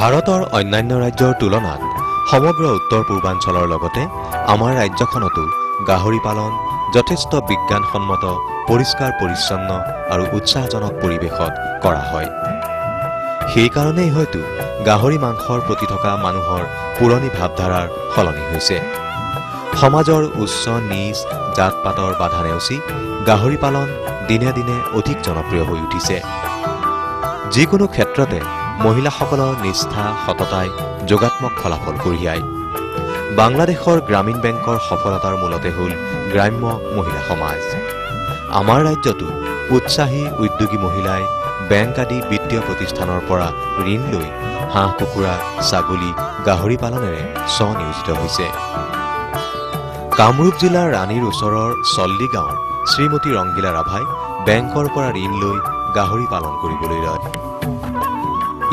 ভাৰতৰ অন্যান্য ৰাজ্যৰ তুলনাত সমগ্ৰ উত্তৰ পূৰ্বাঞ্চলৰ লগতে আমাৰ ৰাজ্যখনতো গাহৰি পালন যথেষ্ট বিজ্ঞানসন্মত পৰিষ্কাৰ পৰিচ্ছন্ন আৰু উৎসাহজনক পৰিৱেশত কৰা হয়। সেই কাৰণেই হয়তো গাহৰি মাংসৰ প্ৰতি থকা মানুহৰ পুৰণি ভাৱধাৰাৰ সলনি হৈছে। সমাজৰ উচ্চ নিচ জাত-পাতৰ বাধা নেওচি গাহৰি পালন দিনে দিনে অধিক জনপ্ৰিয় হৈ উঠিছে। যিকোনো ক্ষেত্ৰতে মহিলাসকলৰ নিষ্ঠা সততাই যোগাত্মক ফলাফল কঢ়িয়ায়। বাংলাদেশৰ গ্ৰামীণ বেংকৰ সফলতাৰ মূলতে হ'ল গ্ৰাম্য মহিলা সমাজ। আমাৰ ৰাজ্যতো উৎসাহী উদ্যোগী মহিলাই বেংক আদি বিত্তীয় প্ৰতিষ্ঠানৰ পৰা ঋণ লৈ হাঁহ কুকুৰা ছাগলী গাহৰি পালনেৰে স্বনিয়োজিত হৈছে। কামৰূপ জিলাৰ ৰাণীৰ ওচৰৰ চল্লি গাঁৱৰ শ্ৰীমতী ৰংগিলা ৰাভাই বেংকৰ পৰা ঋণ লৈ গাহৰি পালন কৰিবলৈ লয়।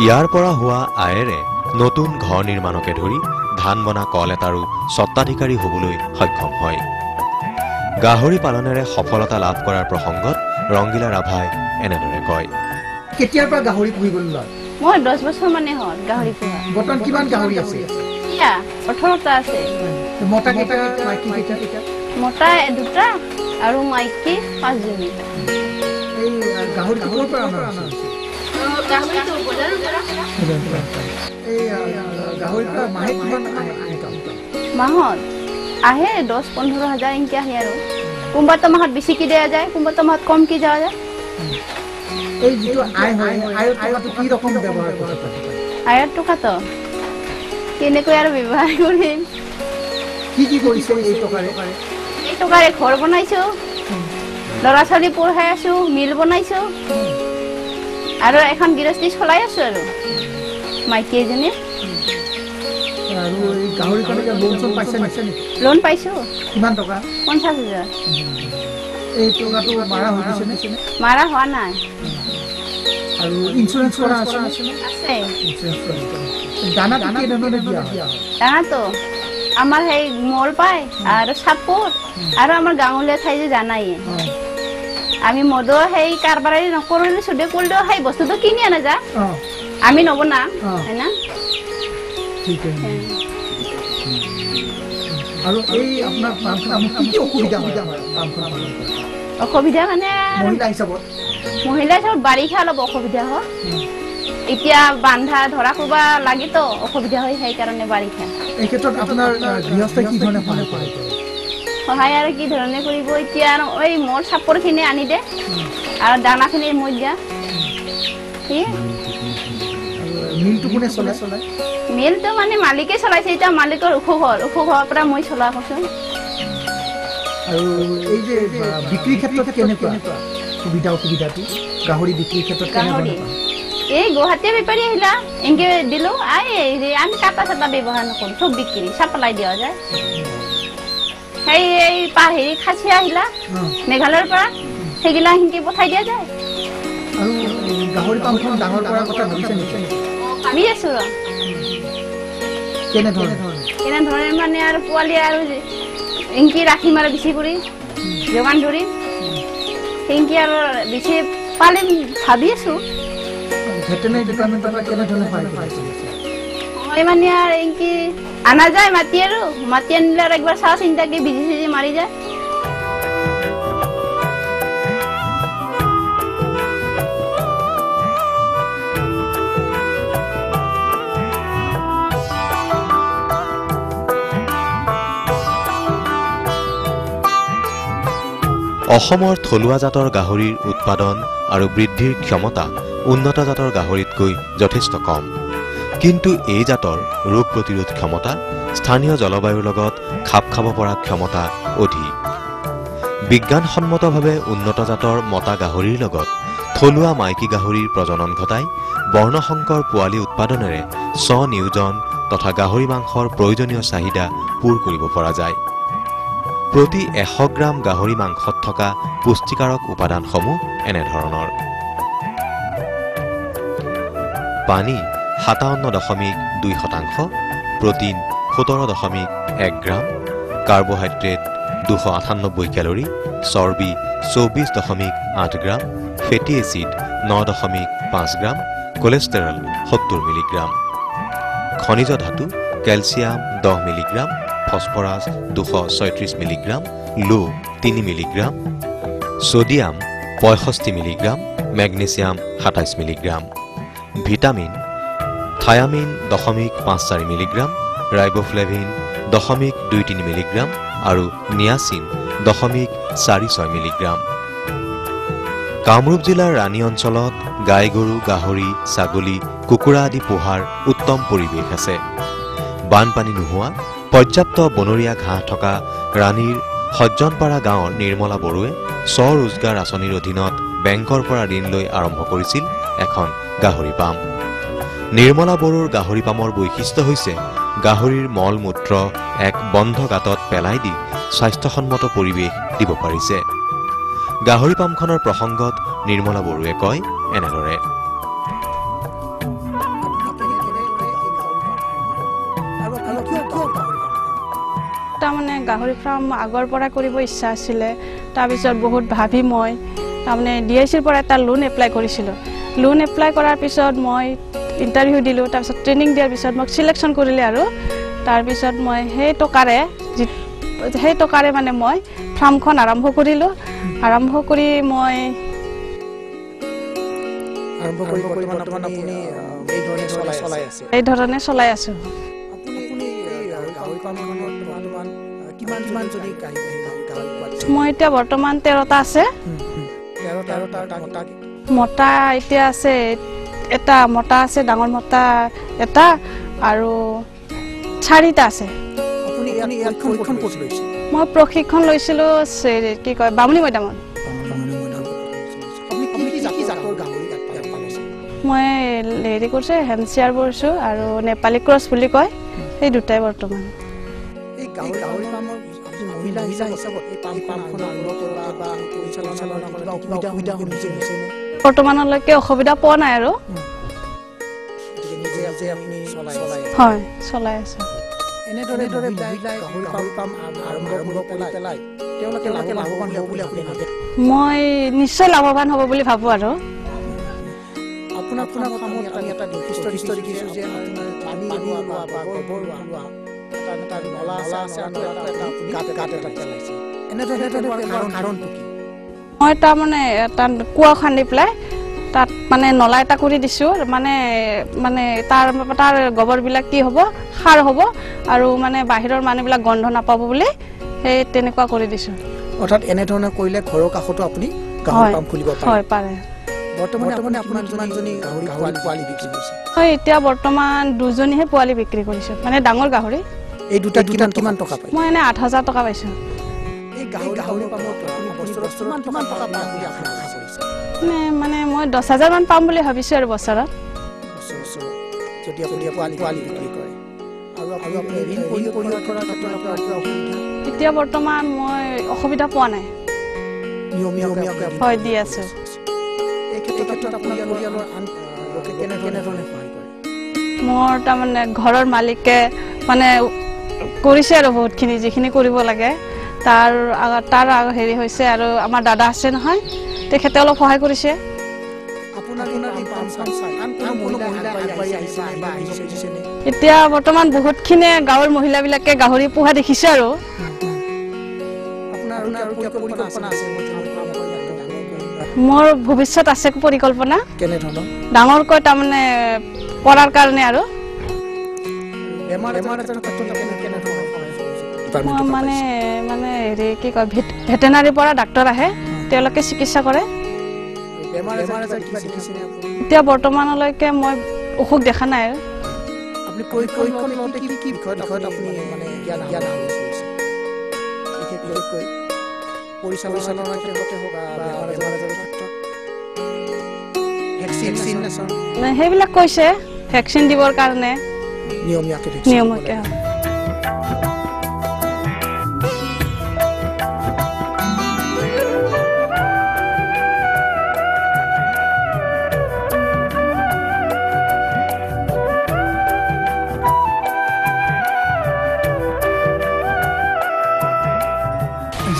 ইয়াৰ পৰা হোৱা আয়েৰে নতুন ঘৰ নিৰ্মাণকে ধৰি ধান বনা কল এটাৰো স্বত্বাধিকাৰী হ'বলৈ সক্ষম হয়। গাহৰি পালনেৰে সফলতা লাভ কৰাৰ প্ৰসংগত ৰংগিলা ৰাভাই এনেদৰে কয়। কেতিয়াৰ পৰা গাহৰি পুহিবলৈ লয়? মই 10 বছৰ মানে হ'ল গাহৰি পোহা। বৰ্তমান কিমান গাহৰি আছে? ইয়া 18টা আছে। মতা কেইটা মাইকী কেইটা? মতা 2টা আৰু মাইকী 5 জনী। এই গাহৰি ক'ৰ পৰা অনা হৈছে? গাহৰিটো বজাৰৰ পৰা। এই গাহৰি পৰা মাহে কিমান ইনকাম? মাহত আহে 10-15 হাজাৰ ইনকে আহে আৰু কোনোবাটো মাহত বেছিকৈ দিয়া যায়, কোনোবাটো মাহত কমকৈ যোৱা যায়। এই যিটো আয় হয় আয়ৰ টকাটো কি ৰকম ব্যৱহাৰ কৰা হয়? আয়ৰ টকাটো কেনেকৈ আৰু ব্যৱহাৰ কৰিম? কি কৰিছে এই টকাৰে? এই টকাৰে ঘৰ বনাইছোঁ, ল'ৰা ছোৱালী পঢ়াই আছোঁ, মিল বনাইছোঁ আৰু এখন গৃহস্থী চলাই আছোঁ আৰু মাইকী এজনী। আৰু এই গাহৰি কাৰণে লোন চোন পাইছে নেকি? লোন পাইছোঁ। কিমান টকা? 50,000। এই টকাটো মাৰা হৈ গৈছে নে? মাৰা হোৱা নাই। আৰু ইঞ্চুৰেঞ্চ কৰা আছে? আছে। দানা কেনেধৰণে দিয়া হয়? দানাটো আমাৰ সেই মল পায় আৰু চাপৰ আৰু আমাৰ গাঁৱলীয়া ঠাই যে জানাই আমি মদো সেই কাৰবাৰী নকৰিলে চুদে কৰিলেও সেই বস্তুটো কিনি আনা যা আমি নবনাম হয় না। ঠিক আছে। আৰু এই আপোনাৰ ফাৰ্মখন কি অসুবিধা হয়? অসুবিধা মানে মহিলা হিচাপত বাৰিষা অলপ অসুবিধা হয়। এতিয়া বান্ধা ধৰা কৰিব লাগেতো অসুবিধা হয়, সেইকাৰণে বাৰিষা। এই ক্ষেত্ৰত আপোনাৰ গৃহস্থই কি ধৰণে সহায় কৰে? সহায় আৰু কি ধৰণে কৰিব, এতিয়া এই মোৰ চাপৰখিনি আনি দে আৰু দানাখিনি মই দিয়া। মিলটো কোনে চলাই? মিলটো মানে মালিকে চলাইছে, এতিয়া মালিকৰ অসুখ হোৱাৰ পৰা মই চলোৱা কৈছোঁ। আৰু এই যে বিক্ৰীৰ ক্ষেত্ৰত কেনেকুৱা সুবিধাটো গাহৰি বিক্ৰীৰ ক্ষেত্ৰত গাহৰি এই গুৱাহাটীৰ বেপাৰী আহিলা এনেকে দিলোঁ, আমি কাটা চাটা ব্যৱহাৰ নকৰোঁ, চব বিক্ৰী চাপ্লাই দিয়া যায়। সেই এই হেৰি খাচী আহিলা মেঘালয়ৰ পৰা সেইগিলা সেনেকে পঠাই দিয়া যায়। আৰু গাহৰি ফাৰ্মখন ডাঙৰ কৰাৰ কথা ভাবিছে নেকি? ভাবি আছোঁ ৰ। কেনেধৰণে মানে আৰু পোৱালি আৰু এনকি ৰাখিম আৰু বেছি কৰি যোগান ধৰিম, সেনকি আৰু বেছি পালিম ভাবি আছোঁ। ভেটেনাৰী ডিপাৰ্টমেণ্টৰ পৰা কেনেধৰণে সহায় কৰিছে? মই মানে আৰু এনকি আনা যায় মাতি আনিলে আৰু একবাৰ চাহ চিন্তাকে বিজি চিজি মাৰি যায়। অসমৰ থলুৱা জাতৰ গাহৰিৰ উৎপাদন আৰু বৃদ্ধিৰ ক্ষমতা উন্নত জাতৰ গাহৰিতকৈ যথেষ্ট কম, কিন্তু এই জাতৰ ৰোগ প্ৰতিৰোধ ক্ষমতা স্থানীয় জলবায়ুৰ লগত খাপ খাব পৰা ক্ষমতা অধিক। বিজ্ঞানসন্মতভাৱে উন্নত জাতৰ মতা গাহৰিৰ লগত থলুৱা মাইকী গাহৰিৰ প্ৰজনন ঘটাই বৰ্ণসংকৰ পোৱালি উৎপাদনেৰে স্বনিয়োজন তথা গাহৰি মাংসৰ প্ৰয়োজনীয় চাহিদা পূৰ কৰিব পৰা যায়। প্ৰতি 100 গ্ৰাম গাহৰি মাংসত থকা পুষ্টিকাৰক উপাদানসমূহ এনেধৰণৰ: পানী 57.2%, প্ৰটিন 17.1 গ্ৰাম, কাৰ্বহাইড্ৰেট 298 কেলৰি, চৰ্বি 24.8 গ্ৰাম, ফেটি এচিড 9.5 গ্ৰাম, কোলেষ্টেৰল 70 মিলিগ্ৰাম। খনিজ ধাতু কেলছিয়াম 10 মিলিগ্ৰাম, ফসফৰাছ 236 মিলিগ্ৰাম, লো 3 milligram, sodium 65 milligram, magnesium 27 milligram, vitamin thymine 0.54 milligram, riboflavin 0.23 milligram আৰু নিয়াচিন 0.46 মিলিগ্ৰাম। কামৰূপ জিলাৰ ৰাণী অঞ্চলত গাই গৰু, গাহৰি, ছাগলী, কুকুৰা আদি পোহাৰ উত্তম পৰিৱেশ আছে। বানপানী নোহোৱা পৰ্যাপ্ত বনৰীয়া ঘাঁহ থকা ৰাণীৰ সজ্জনপাৰা গাঁৱৰ নিৰ্মলা বড়োৱে স্বৰোজগাৰ আঁচনিৰ অধীনত বেংকৰ পৰা ঋণ লৈ আৰম্ভ কৰিছিল এখন গাহৰি পাম। নিৰ্মলা বড়োৰ গাহৰি পামৰ বৈশিষ্ট্য হৈছে গাহৰিৰ মল মূত্ৰ এক বন্ধ গাঁতত পেলাই দি স্বাস্থ্যসন্মত পৰিৱেশ দিব পাৰিছে। গাহৰি পামখনৰ প্ৰসংগত নিৰ্মলা বড়োৱে কয় এনেদৰে। তাৰমানে গাহৰি ফাৰ্ম আগৰ পৰা কৰিব ইচ্ছা আছিলে। তাৰপিছত বহুত ভাবি মই তাৰমানে DICৰ পৰা এটা লোন এপ্লাই কৰিছিলোঁ। লোন এপ্লাই কৰাৰ পিছত মই ইণ্টাৰভিউ দিলোঁ। তাৰপিছত ট্ৰেইনিং দিয়াৰ পিছত মোক চিলেকশ্যন কৰিলে আৰু তাৰপিছত মই সেই টকাৰে মানে মই ফাৰ্মখন আৰম্ভ কৰিলোঁ। আৰম্ভ কৰি মই এই ধৰণে চলাই আছোঁ। মই এতিয়া বৰ্তমান 13টা আছে। মতা এতিয়া আছে এটা, মতা আছে ডাঙৰ মতা এটা আৰু 4টা আছে। মই প্ৰশিক্ষণ লৈছিলোঁ কি কয় বামুণী মৈদামত। মই হেৰি কৰিছোঁ, হেমচিয়াৰ কৰিছোঁ আৰু নেপালী ক্ৰছ বুলি কয়, সেই দুটাই বৰ্তমান। বৰ্তমানলৈকে অসুবিধা পোৱা নাই আৰু হয় চলাই আছো। মই নিশ্চয় লাভৱান হ'ব বুলি ভাবোঁ আৰু মই তাৰমানে এটা কুঁৱা খান্দি পেলাই তাত মানে নলা এটা কৰি দিছোঁ। মানে তাৰ গোবৰবিলাক কি হ'ব, সাৰ হ'ব আৰু মানে বাহিৰৰ মানুহবিলাক গন্ধ নাপাব বুলি সেই তেনেকুৱা কৰি দিছোঁ। অৰ্থাৎ এনেধৰণে কৰিলে ঘৰৰ কাষতো আপুনি গাহৰি ফাৰ্ম খুলিব পাৰে। হয় পাৰে। বৰ্তমানে আপোনাৰ কিমানজনী গাহৰি পোৱালি বিক্ৰী কৰিছে? হয় এতিয়া বৰ্তমান 2জনীহে পোৱালি বিক্ৰী কৰিছোঁ, মানে ডাঙৰ গাহৰি। এই দুটা কিমান টকা পায়? মই এনে 8,000 টকা পাইছোঁ। মানে মই 10,000 মান পাম বুলি ভাবিছোঁ আৰু বছৰত। এতিয়া বৰ্তমান মই অসুবিধা পোৱা নাই, হয় দি আছোঁ। মোৰ তাৰমানে ঘৰৰ মালিকে মানে কৰিছে আৰু বহুতখিনি যিখিনি কৰিব লাগে। তাৰ হেৰি হৈছে আৰু আমাৰ দাদা আছে নহয়, তেখেতে অলপ সহায় কৰিছে। এতিয়া বৰ্তমান বহুতখিনিয়ে গাঁৱৰ মহিলাবিলাকে গাহৰি পোহা দেখিছে আৰু মোৰ ভৱিষ্যত আছে পৰিকল্পনা ডাঙৰকৈ তাৰমানে কৰাৰ কাৰণে আৰু মানে হেৰি কি কয় ভেটেনাৰীৰ পৰা ডাক্তৰ আহে, তেওঁলোকে চিকিৎসা কৰে। এতিয়া বৰ্তমানলৈকে মই অসুখ দেখা নাই আৰু সেইবিলাক কৈছে ভেকচিন দিবৰ কাৰণে নিয়মীয়াকৈ।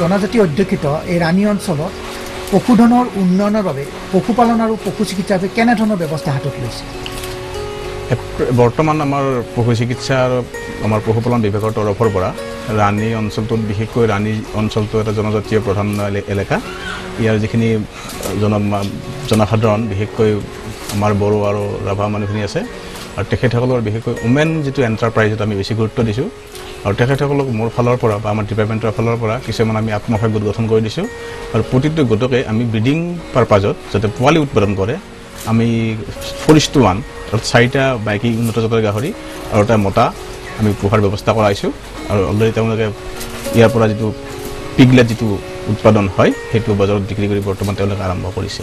জনজাতি অধ্যুষিত এই ৰাণী অঞ্চলত পশুধনৰ উন্নয়নৰ বাবে পশুপালন আৰু পশু চিকিৎসাৰ বাবে কেনেধৰণৰ ব্যৱস্থা হাতত লৈছে? বৰ্তমান আমাৰ পশু চিকিৎসা আৰু আমাৰ পশুপালন বিভাগৰ তৰফৰ পৰা ৰাণী অঞ্চলটোত বিশেষকৈ ৰাণী অঞ্চলটো এটা জনজাতীয় প্ৰধান এলেকা ইয়াৰ যিখিনি জনসাধাৰণ বিশেষকৈ আমাৰ বড়ো আৰু ৰাভা মানুহখিনি আছে আৰু তেখেতসকলৰ বিশেষকৈ উমেন যিটো এণ্টাৰপ্ৰাইজত আমি বেছি গুৰুত্ব দিছোঁ আৰু তেখেতসকলক মোৰ ফালৰ পৰা বা আমাৰ ডিপাৰ্টমেণ্টৰ ফালৰ পৰা কিছুমান আমি আত্মসহায়ক গোট গঠন কৰি দিছোঁ আৰু প্ৰতিটো গোটকে আমি ব্ৰিডিং পাৰপাজত যাতে পোৱালি উৎপাদন কৰে আমি 4:1 অৰ্থাৎ 4টা বাইকী উন্নত জাতৰ গাহৰি আৰু এটা মতা আমি পোহাৰ ব্যৱস্থা কৰাইছোঁ আৰু অলৰেডি তেওঁলোকে ইয়াৰ পৰা যিটো পিগলেট যিটো উৎপাদন হয় সেইটো বজাৰত বিক্ৰী কৰি বৰ্তমান তেওঁলোকে আৰম্ভ কৰিছে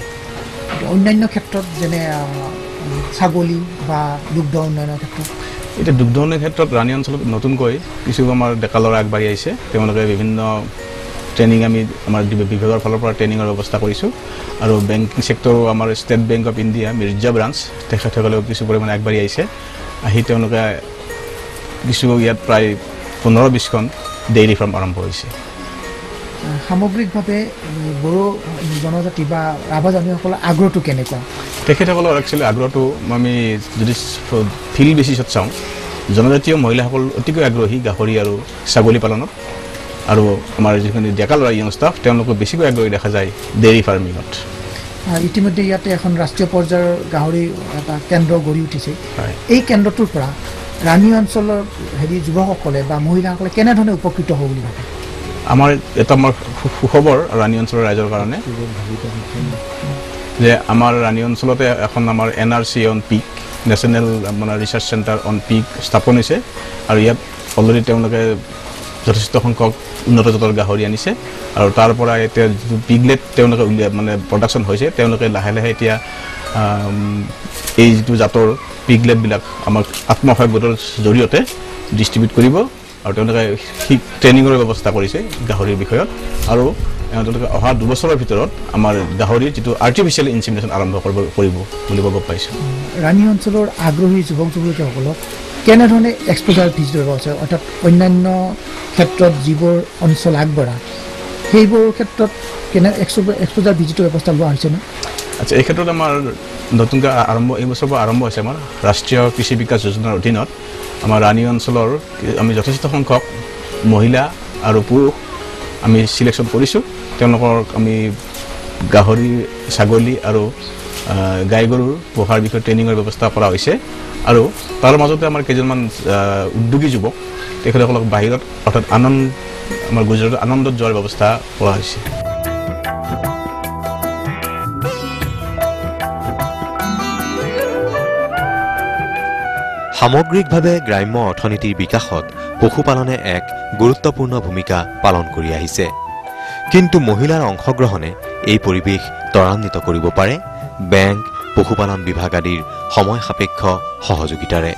অন্যান্য ক্ষেত্ৰত যেনে ছাগলী বা দুগ্ধ উন্নয়নৰ ক্ষেত্ৰত এতিয়া দুগ্ধ উন্নয়নৰ ক্ষেত্ৰত ৰাণী অঞ্চলত নতুনকৈ কিছু আমাৰ ডেকা ল'ৰা আগবাঢ়ি আহিছে তেওঁলোকে বিভিন্ন ট্ৰেইনিং আমি আমাৰ বিভাগৰ ফালৰ পৰা ট্ৰেইনিঙৰ ব্যৱস্থা কৰিছোঁ আৰু বেংকিং ছেক্টৰো আমাৰ state bank of India Mirza branch তেখেতসকলেও কিছু পৰিমাণে আগবাঢ়ি আহিছে আহি তেওঁলোকে কিছু ইয়াত প্ৰায় 15-20খন ডেইৰী ফাৰ্ম আৰম্ভ হৈছে সামগ্ৰিকভাৱে বড়ো জনজাতি বা ৰাভা জনজাতিসকলৰ আগ্ৰহটো কেনেকুৱা তেখেতসকলৰ একচুৱেলি আগ্ৰহটো আমি যদি ফিল্ড বেচিছত চাওঁ জনজাতীয় মহিলাসকল অতিকৈ আগ্ৰহী গাহৰি আৰু ছাগলী পালনত আৰু আমাৰ যিখিনি ডেকা ল'ৰা য়ং ষ্টাফ তেওঁলোকক বেছিকৈ আগ্ৰহী দেখা যায় ডেইৰী ফাৰ্মিঙত ইতিমধ্যে ইয়াতে এখন ৰাষ্ট্ৰীয় পৰ্যায়ৰ গাহৰি এটা কেন্দ্ৰ গঢ়ি উঠিছে এই কেন্দ্ৰটোৰ পৰা ৰাণী অঞ্চলৰ যুৱকসকলে বা মহিলাসকলে কেনেধৰণে উপকৃত হ'ব বুলি ভাবে আমাৰ এটা আমাৰ সুখবৰ ৰাণী অঞ্চলৰ ৰাইজৰ কাৰণে যে আমাৰ ৰাণী অঞ্চলতে এখন আমাৰ NRC অন পিক নেশ্যনেল মানে ৰিচাৰ্চ চেণ্টাৰ অন পিক স্থাপন হৈছে আৰু ইয়াত অলৰেডি তেওঁলোকে যথেষ্ট সংখ্যক উন্নত জাতৰ গাহৰি আনিছে আৰু তাৰ পৰা এতিয়া যিটো পিগলেট তেওঁলোকে মানে প্ৰডাকশ্যন হৈছে তেওঁলোকে লাহে লাহে এতিয়া এই যিটো জাতৰ পিগলেটবিলাক আমাৰ আত্মসহায়ক গোটৰ জৰিয়তে ডিষ্ট্ৰিবিউট কৰিব আৰু তেওঁলোকে ট্ৰেইনিঙৰ ব্যৱস্থা কৰিছে গাহৰিৰ বিষয়ত আৰু তেওঁলোকে অহা 2 বছৰৰ ভিতৰত আমাৰ গাহৰিৰ যিটো আৰ্টিফিচিয়েল ইনচিমিনেশ্যন আৰম্ভ কৰিব বুলি ক'ব পাইছোঁ ৰাণী অঞ্চলৰ আগ্ৰহী যুৱক যুৱতীসকলক কেনেধৰণে এক্সপ'জাৰ ভিজিটৰ ব্যৱস্থা অৰ্থাৎ অন্যান্য ক্ষেত্ৰত যিবোৰ অঞ্চল আগবঢ়া সেইবোৰ ক্ষেত্ৰত এক্সপ'জাৰ ভিজিটৰ ব্যৱস্থা লোৱা হৈছেনে আচ্ছা এই ক্ষেত্ৰত আমাৰ নতুনকৈ এই বছৰৰ পৰা আৰম্ভ হৈছে আমাৰ ৰাষ্ট্ৰীয় কৃষি বিকাশ যোজনাৰ অধীনত আমাৰ ৰাণী অঞ্চলৰ আমি যথেষ্ট সংখ্যক মহিলা আৰু পুৰুষ আমি চিলেকশ্যন কৰিছোঁ তেওঁলোকৰ আমি গাহৰি ছাগলী আৰু গাই গৰুৰ পোহাৰ বিষয়ে ট্ৰেইনিঙৰ ব্যৱস্থা কৰা হৈছে আৰু তাৰ মাজতে আমাৰ কেইজনমান উদ্যোগী যুৱক তেখেতসকলক বাহিৰত অৰ্থাৎ আমাৰ গুজৰাটত আনন্দত যোৱাৰ ব্যৱস্থা কৰা হৈছে সামগ্ৰিকভাৱে গ্ৰাম্য অৰ্থনীতিৰ বিকাশত পশুপালনে এক গুৰুত্বপূৰ্ণ ভূমিকা পালন কৰি আহিছে কিন্তু মহিলাৰ অংশগ্ৰহণে এই পৰিৱেশ ত্বৰান্বিত কৰিব পাৰে বেংক পশুপালন বিভাগ আদিৰ সময় সাপেক্ষ সহযোগিতাৰে